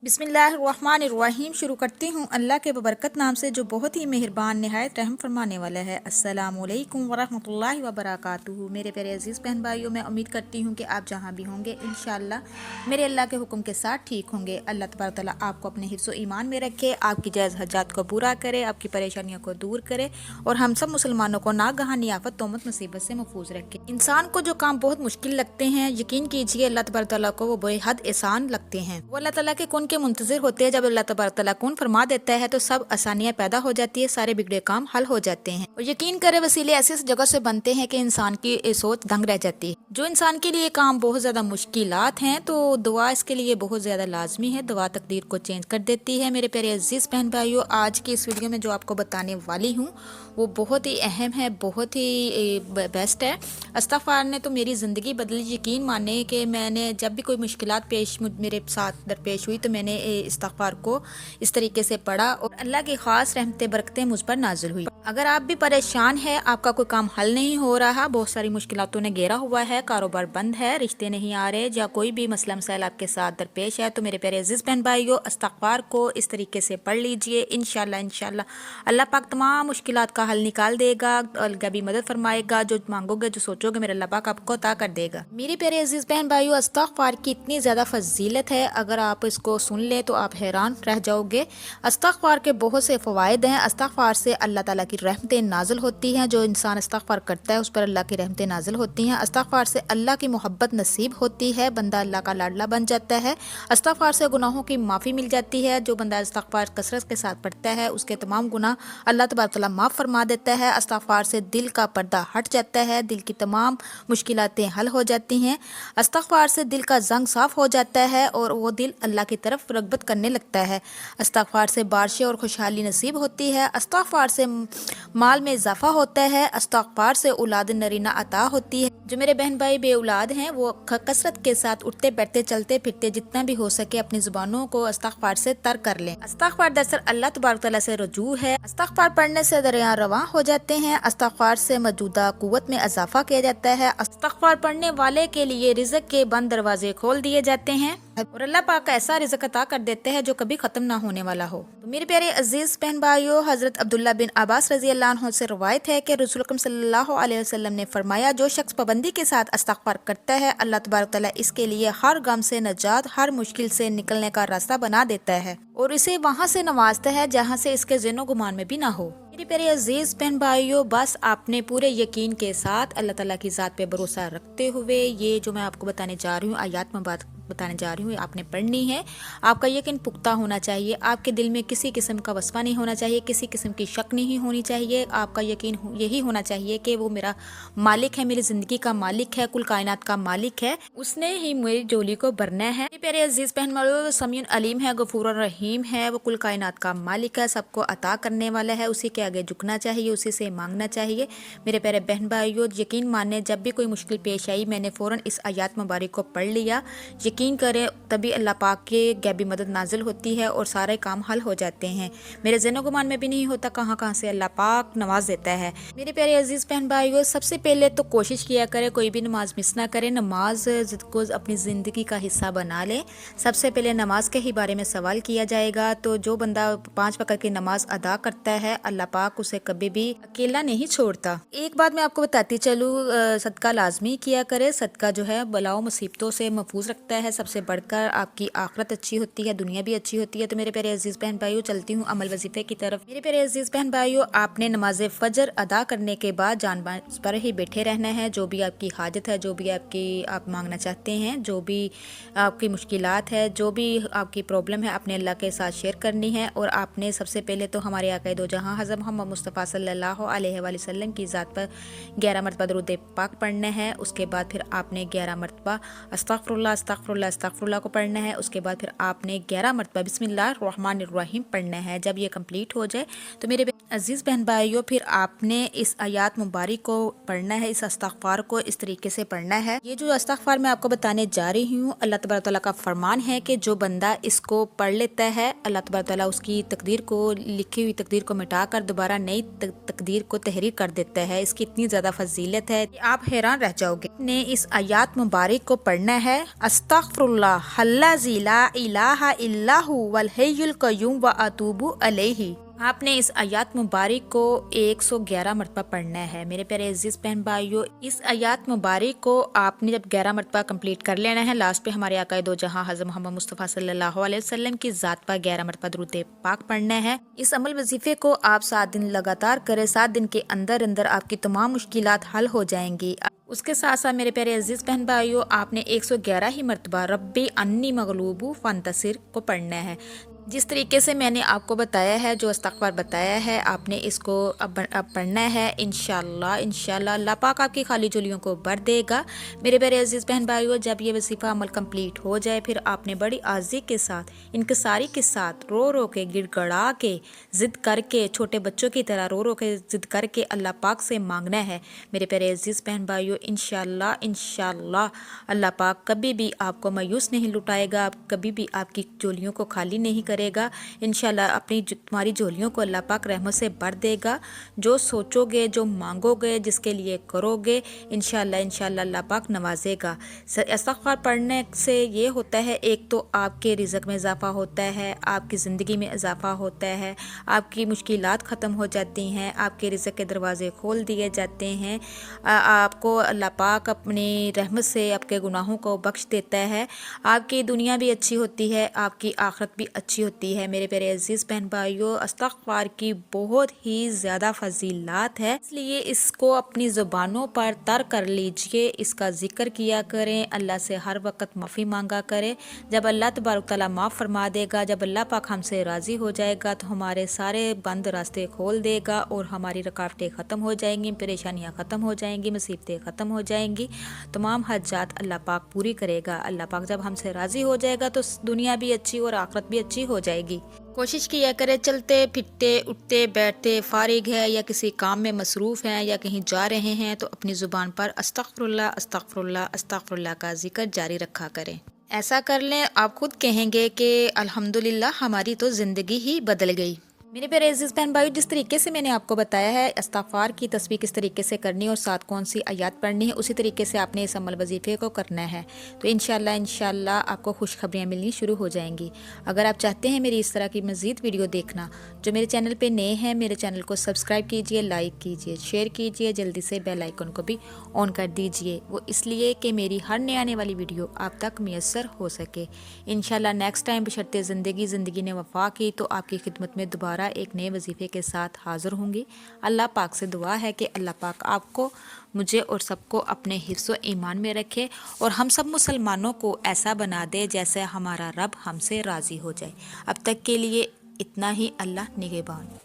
बिस्मिल्लाहिर्रहमानिर्रहीम। शुरू करती हूँ अल्लाह के बबरकत नाम से जो बहुत ही मेहरबान निहायत रहम फरमाने वाला है। अस्सलामुअलैकुम वरहमतुल्लाहि वबरकातुहू। मेरे प्यारे अजीज़ बहन भाइयों, मैं उम्मीद करती हूँ कि आप जहाँ भी होंगे इंशाअल्लाह मेरे अल्लाह के हुक्म के साथ ठीक होंगे। अल्लाह तबारक तआला आपको अपने हिफ्ज़ व ईमान में रखे, आपकी जायज़ हजात को पूरा करे, आपकी परेशानियों को दूर करे और हम सब मुसलमानों को नागहानी आफत तोमत मुसीबत से महफूज रखे। इंसान को जो काम बहुत मुश्किल लगते हैं, यकीन कीजिए अल्लाह तबारक तआला को वो बेहद आसान लगते हैं। वो अल्लाह ताला के कौन के मुंतज़िर होते हैं। जब अल्लाह तबारक तआला कौन फरमा देता है तो सब आसानियाँ पैदा हो जाती है, सारे बिगड़े काम हल हो जाते हैं। और यकीन करे वसीले ऐसी जगह से बनते हैं कि इंसान की सोच दंग रह जाती है। जो इंसान के लिए काम बहुत ज़्यादा मुश्किलात हैं तो दुआ इसके लिए बहुत ज़्यादा लाजमी है। दुआ तकदीर को चेंज कर देती है। मेरे प्यारे अजीज़ बहन भाइयों, आज की इस वीडियो में जो आपको बताने वाली हूँ वो बहुत ही अहम है, बहुत ही बेस्ट है। इस्तग़फ़ार ने तो मेरी ज़िंदगी बदली। यकीन माने कि मैंने जब भी कोई मुश्किलात मेरे साथ दरपेश हुई तो मैंने इस्तग़फ़ार को इस तरीके से पढ़ा और अल्लाह की ख़ास रहमतें बरकतें मुझ पर नाज़िल हुई। अगर आप भी परेशान हैं, आपका कोई काम हल नहीं हो रहा, बहुत सारी मुश्किलातों ने घेरा हुआ है, कारोबार बंद है, रिश्ते नहीं आ रहे या कोई भी मसला मसाइल आपके साथ दरपेश है, तो मेरे प्यारे अजीज़ बहन भाइयों, इस्तग़फ़ार को इस तरीके से पढ़ लीजिए। इंशाअल्लाह अल्लाह पाक तमाम मुश्किलात का हल निकाल देगा, अल्लाह भी मदद फरमाएगा। जो मांगोगे, जो सोचोगे, मेरे अल्लाह पाक आपको अता कर देगा। मेरे प्यारे अजीज़ बहन भाइयों, इस्तग़फ़ार की इतनी ज़्यादा फजीलत है, अगर आप इसको सुन ले तो आप हैरान रह जाओगे। इस्तग़फ़ार के बहुत से फ़वाइद हैं। इस्तग़फ़ार से अल्लाह ताला की रहमतें नाज़िल होती हैं। जो इंसान इस्तग़फ़ार करता है उस पर अल्लाह की रहमतें नाज़िल होती हैं। इस्तग़फ़ार से अल्लाह की मोहब्बत नसीब होती है, बंदा अल्लाह का लाडला बन जाता है। इस्तग़फ़ार से गुनाहों की माफ़ी मिल जाती है। जो बंदा इस्तग़फ़ार कसरत के साथ पढ़ता है उसके तमाम गुनाह अल्लाह तबारक तआला माफ़ फरमा देता है। इस्तग़फ़ार से दिल का पर्दा हट जाता है, दिल की तमाम मुश्किलातें हल हो जाती हैं। इस्तग़फ़ार से दिल का ज़ंग साफ़ हो जाता है और वो दिल अल्लाह की तरफ रग़बत करने लगता है। इस्तग़फ़ार से बारिशें और खुशहाली नसीब होती है। इस्तग़फ़ार से माल में इजाफा होता है। इस्तग़फ़ार से औलाद नरीना अता होती है। जो मेरे बहन भाई बे औलाद हैं वो कसरत के साथ उठते बैठते चलते फिरते जितना भी हो सके अपनी ज़ुबानों को इस्तग़फ़ार से तर कर लें। इस्तग़फ़ार दरअसल अल्लाह तबारक तआला से रजू है। इस्तग़फ़ार पढ़ने से दरिया रवां हो जाते हैं। इस्तग़फ़ार से मौजूदा कुव्वत में इजाफा किया जाता है। इस्तग़फ़ार पढ़ने वाले के लिए रिज़्क़ के बंद दरवाजे खोल दिए जाते हैं और अल्लाह पाक ऐसा रिज़्क़ अता कर देते हैं जो कभी ख़त्म ना होने वाला हो। तो मेरे प्यारे अजीज़ बहन भाइयों, हज़रत अब्दुल्ला बिन अब्बास रज़ी अल्लाह अन्हु से रवायत है कि रसूल अकरम सल्लल्लाहु अलैहि वसल्लम ने फरमाया, जो शख्स पाबंदी के साथ इस्तग़फ़ार करता है अल्लाह तबारक तआला इसके लिए हर गम से नजात, हर मुश्किल से निकलने का रास्ता बना देता है और इसे वहाँ से नवाजता है जहाँ से इसके ज़हन गुमान में भी ना हो। मेरे प्यारे अजीज़ बहन भाइयों, बस आपने पूरे यकीन के साथ अल्लाह ताला की ज़ात पे भरोसा रखते हुए ये जो मैं आपको बताने जा रही हूँ, आयत में बात बताने जा रही हूँ, आपने पढ़नी है। आपका यकीन पुख्ता होना चाहिए, आपके दिल में किसी किस्म का वस्वा नहीं होना चाहिए, किसी किस्म की शक नहीं होनी चाहिए। आपका यकीन यही होना चाहिए कि वो मेरा मालिक है, मेरी ज़िंदगी का मालिक है, कुल कायनात का मालिक है, उसने ही मेरी झोली को भरना है। प्यारे अजीज़ बहन भाइयों, समीउन अलीम है, गफूर रहीम है, वो कुल कायनात का मालिक है, सबको अता करने वाला है। उसी के आगे झुकना चाहिए, उसी से मांगना चाहिए। मेरे प्यारे बहन भाइयों, यकीन माने जब भी कोई मुश्किल पेश आई मैंने फ़ौरन इस आयत मुबारक को पढ़ लिया। यकीन करें तभी अल्लाह पाक के गैबी मदद नाजिल होती है और सारे काम हल हो जाते हैं। मेरे ज़हन गुमान में भी नहीं होता कहाँ कहाँ से अल्लाह पाक नवाज देता है। मेरे प्यारे अजीज़ बहन भाइयों, सबसे पहले तो कोशिश किया करें कोई भी नमाज मिस ना करें, नमाज को अपनी ज़िंदगी का हिस्सा बना लें। सबसे पहले नमाज के ही बारे में सवाल किया जाएगा तो जो बंदा 5 वक़्त की नमाज अदा करता है अल्लाह पाक उसे कभी भी अकेला नहीं छोड़ता। एक बात मैं आपको बताती चलूँ, सदका लाजमी किया करे। सदका जो है बलाओं मुसीबतों से महफूज रखता है, सबसे बढ़कर आपकी आखिरत अच्छी होती है, दुनिया भी अच्छी होती है। तो मेरे प्यारे अजीज़ बहन भाइयों, चलती हूँ अमल वजीफे की तरफ। मेरे प्यारे अजीज़ बहन भाइयों, आपने नमाज फजर अदा करने के बाद जान पर ही बैठे रहना है। जो भी आपकी हाजत है, जो भी आप मांगना चाहते हैं, जो भी आपकी मुश्किलात है, जो भी आपकी प्रॉब्लम है, अपने अल्लाह के साथ शेयर करनी है। और आपने सबसे पहले तो हमारे आक़ाए दो जहां हज़रत मोहम्मद मुस्तफ़ा सल्लल्लाहु अलैहि वसल्लम की ज़ात पर 11 मरतबा दुरूद पाक पढ़ना है। उसके बाद फिर आपने 11 मरतबा अस्तग़फ़िरुल्लाह अस्तग़फ़िरुल्लाह अस्तग़फ़िरुल्लाह को पढ़ना है। उसके बाद फिर आपने 11 मरतबा बिस्मिल्लाहिर्रहमानिर्रहीम पढ़ना है। जब ये कंप्लीट हो जाए तो मेरे अजीज़ बहन भाइयों, फिर आपने इस आयत मुबारक को पढ़ना है, इस इस्तग़फ़ार को इस तरीके से पढ़ना है। ये जो इस्तग़फ़ार मैं आपको बताने जा रही हूँ, अल्लाह तबारक तआला का फरमान है कि जो बंदा इसको पढ़ लेता है अल्लाह तबारक तआला उसकी तकदीर को, लिखी हुई तकदीर को मिटाकर दोबारा नई तकदीर को तहरीर कर देता है। इसकी इतनी ज़्यादा फजीलत है कि आप हैरान रह जाओगे। ने इस आयत मुबारक को पढ़ना है, अस्तगफिरुल्लाह अल्लज़ी ला इलाहा इल्ला हु वल हय्युल क़य्यूम व अतूबु अलैहि। आपने इस आयत मुबारक को 111 मरतबा पढ़ना है। मेरे प्यारे अजीज बहन भाइयों, इस आयत मुबारक को आपने जब 11 मरतबा कंप्लीट कर लेना है, लास्ट पे हमारे आका दो जहां हज़रत मोहम्मद मुस्तफ़ा सल्लल्लाहु अलैहि वसल्लम की ज़ात पर 11 मरतबा दुरूद पाक पढ़ना है। इस अमल वजीफे को आप 7 दिन लगातार करें। 7 दिन के अंदर अंदर आपकी तमाम मुश्किलात हल हो जाएंगी। उसके साथ साथ मेरे प्यारे अजीज बहन भाइयों, आपने 111 ही मरतबा रब्बी अन्नी मगलूबु फंतसिर को पढ़ना है। जिस तरीके से मैंने आपको बताया है, जो इस्तग़फ़ार बताया है, आपने इसको अब पढ़ना है। इंशाअल्लाह अल्लाह पाक आपकी खाली झोलियों को भर देगा। मेरे प्यारे अजीज़ बहन भाइयों, जब ये वजीफ़ा अमल कंप्लीट हो जाए, फिर आपने बड़ी आज़ी के साथ, इनकिसारी के साथ, रो रो के, गिड़गड़ा के, ज़िद करके, छोटे बच्चों की तरह रो रो के ज़िद करके अल्लाह पाक से मांगना है। मेरे प्यारे अजीज़ बहन भाइयों, इंशाअल्लाह अल्लाह पाक कभी भी आपको मायूस नहीं लुटाएगा, कभी भी आपकी झोलियों को खाली नहीं करेगा। इंशाल्लाह अपनी तुम्हारी झोलियों को अल्लाह पाक रहमत से भर देगा। जो सोचोगे, जो मांगोगे, जिसके लिए करोगे, इंशाल्लाह अल्लाह पाक नवाजेगा। इस्तग़फ़ार पढ़ने से ये होता है, एक तो आपके रिज़्क़ में इजाफ़ा होता है, आपकी ज़िंदगी में इजाफ़ा होता है, आपकी मुश्किलात ख़त्म हो जाती हैं, आपके रिज़्क़ के दरवाज़े खोल दिए जाते हैं, आपको अल्लाह पाक अपनी रहमत से आपके गुनाहों को बख्श देता है। आपकी दुनिया भी अच्छी होती है, आपकी आखिरत भी अच्छी होती है। मेरे प्यारे अजीज़ बहन भाइयों, इस्तग़फ़ार की बहुत ही ज़्यादा फजीलात है, इसलिए इसको अपनी ज़ुबानों पर तर कर लीजिए, इसका ज़िक्र किया करें, अल्लाह से हर वक्त माफ़ी मांगा करें। जब अल्लाह तबारक तआला माफ़ फरमा देगा, जब अल्लाह पाक हमसे राज़ी हो जाएगा, तो हमारे सारे बंद रास्ते खोल देगा और हमारी रुकावटें ख़त्म हो जाएंगी, परेशानियाँ ख़त्म हो जाएंगी, मुसीबतें ख़त्म हो जाएंगी, तमाम हजात अल्लाह पाक पूरी करेगा। अल्लाह पाक जब हमसे राज़ी हो जाएगा, तो दुनिया भी अच्छी और आखिरत भी अच्छी हो जाएगी। कोशिश किया करें, चलते फिरते, उठते बैठते, फारिग है या किसी काम में मसरूफ़ हैं या कहीं जा रहे हैं, तो अपनी ज़ुबान पर अस्तग़फ़िरुल्लाह अस्तग़फ़िरुल्लाह अस्तग़फ़िरुल्लाह का जिक्र जारी रखा करें। ऐसा कर लें, आप खुद कहेंगे कि अल्हम्दुलिल्लाह हमारी तो ज़िंदगी ही बदल गई। मेरे प्यारे अज़ीज़ बहन भाई, जिस तरीके से मैंने आपको बताया है इस्तग़फ़ार की तस्बीह किस तरीके से करनी है और साथ कौन सी आयत पढ़नी है, उसी तरीके से आपने इस अमल वजीफ़े को करना है। तो इंशाअल्लाह आपको खुशखबरियाँ मिलनी शुरू हो जाएंगी। अगर आप चाहते हैं मेरी इस तरह की मज़ीद वीडियो देखना, जो मेरे चैनल पे नए हैं, मेरे चैनल को सब्सक्राइब कीजिए, लाइक कीजिए, शेयर कीजिए, जल्दी से बेल आइकन को भी ऑन कर दीजिए। वो इसलिए कि मेरी हर नए आने वाली वीडियो आप तक मैसर हो सके। इंशाअल्लाह नेक्स्ट टाइम बशर्ते ज़िंदगी ने वफ़ा की, तो आपकी खिदमत में दोबारा एक नए वजीफे के साथ हाज़िर होंगी। अल्लाह पाक से दुआ है कि अल्लाह पाक आपको, मुझे और सबको अपने हिफ्ज़ ईमान में रखे और हम सब मुसलमानों को ऐसा बना दे जैसे हमारा रब हमसे राज़ी हो जाए। अब तक के लिए इतना ही। अल्लाह निगहबान।